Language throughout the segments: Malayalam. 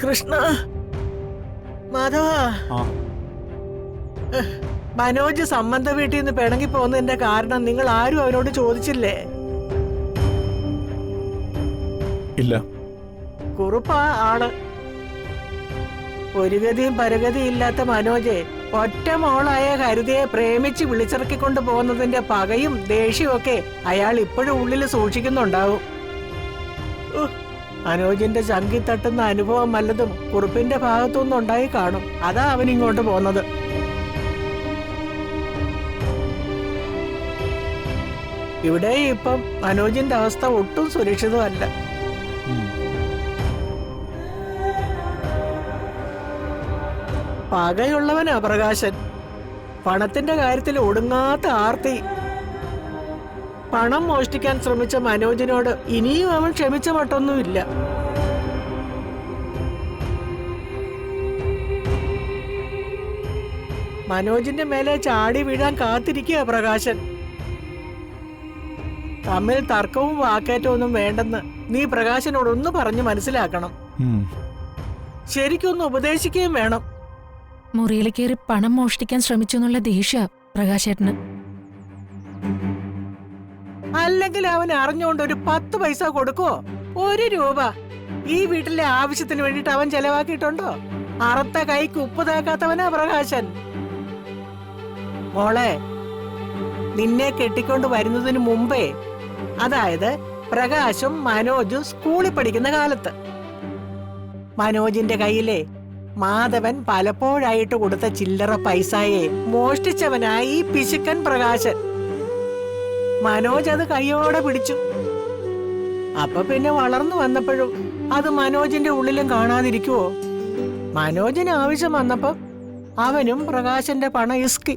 കൃഷ്ണ, മാധവ, മനോജ് സംബന്ധ വീട്ടിൽ നിന്ന് പിണങ്ങി പോകുന്നതിന്റെ കാരണം നിങ്ങൾ ആരും അവനോട് ചോദിച്ചില്ലേ? ഇല്ല. കുറുപ്പാ ആള്. ഒരു ഗതിയും പരഗതിയും ഇല്ലാത്ത മനോജെ ഒറ്റ മോളായ ഹരിതയെ പ്രേമിച്ച് വിളിച്ചിറക്കിക്കൊണ്ട് പോകുന്നതിന്റെ പകയും ദേഷ്യവും ഒക്കെ അയാൾ ഇപ്പോഴും ഉള്ളിൽ സൂക്ഷിക്കുന്നുണ്ടാവും. മനോജിന്റെ ചങ്കി തട്ടുന്ന അനുഭവം വല്ലതും കുറുപ്പിന്റെ ഭാഗത്തുനിന്ന് ഉണ്ടായി കാണും. അതാ അവൻ ഇങ്ങോട്ട് പോന്നത്. ഇവിടെ ഇപ്പം മനോജിന്റെ അവസ്ഥ ഒട്ടും സുരക്ഷിതമല്ല. പകയുള്ളവനാ പ്രകാശൻ. പണത്തിന്റെ കാര്യത്തിൽ ഒടുങ്ങാത്ത ആർത്തി. പണം മോഷ്ടിക്കാൻ ശ്രമിച്ച മനോജിനോട് ഇനിയും അവൻ ക്ഷമിച്ച മട്ടൊന്നുമില്ല. മനോജിന്റെ മേലെ ചാടി വീഴാൻ കാത്തിരിക്കുക പ്രകാശൻ. തമ്മിൽ തർക്കവും വാക്കേറ്റവും വേണ്ടെന്ന് നീ പ്രകാശനോടൊന്ന് പറഞ്ഞു മനസ്സിലാക്കണം. ശരിക്കൊന്ന് ഉപദേശിക്കുകയും വേണം. മുറിയിൽ കയറി പണം മോഷ്ടിക്കാൻ ശ്രമിച്ചു എന്നുള്ള ദേഷ്യ പ്രകാശേട്ടന്. അല്ലെങ്കിൽ അവൻ അറിഞ്ഞുകൊണ്ട് ഒരു 10 പൈസ കൊടുക്കോ? 1 രൂപ ഈ വീട്ടിലെ ആവശ്യത്തിന് വേണ്ടിട്ട് അവൻ ചെലവാക്കിയിട്ടുണ്ടോ? അറുത്ത കൈക്ക് ഉപ്പ് തേക്കാത്തവനാ പ്രകാശൻ. മോളെ, നിന്നെ കെട്ടിക്കൊണ്ട് വരുന്നതിന് മുമ്പേ, അതായത് പ്രകാശും മനോജും സ്കൂളിൽ പഠിക്കുന്ന കാലത്ത്, മനോജിന്റെ കയ്യിലെ മാധവൻ പലപ്പോഴായിട്ട് കൊടുത്ത ചില്ലറ പൈസയെ മോഷ്ടിച്ചവനായി ഈ പിശുക്കൻ പ്രകാശൻ. മനോജ് അത് കയ്യോടെ പിടിച്ചു. അപ്പൊ പിന്നെ വളർന്നു വന്നപ്പോഴും അത് മനോജിന്റെ ഉള്ളിലും കാണാതിരിക്കുവോ? മനോജിന് ആവശ്യം വന്നപ്പോ അവനും പ്രകാശന്റെ പണം ഇസ്കി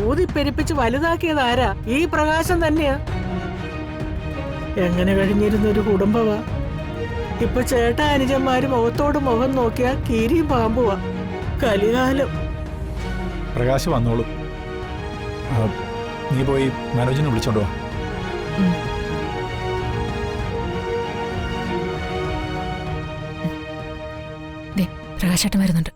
ഊതിപ്പെരിപ്പിച്ച് വലുതാക്കിയതാരാ? ഈ പ്രകാശം തന്നെയാ. എങ്ങനെ കഴിഞ്ഞിരുന്നൊരു കുടുംബവാ. ഇപ്പൊ ചേട്ടാ അനുജന്മാര് മുഖത്തോട് മുഖം നോക്കിയാ കീരിയും പാമ്പുവാ. കലികാലം. പ്രകാശ് വന്നോളൂ. നീ പോയി മനോജിനെ വിളിച്ചോണ്ട് വാ. പ്രകാശേട്ടൻ വരുന്നുണ്ട്.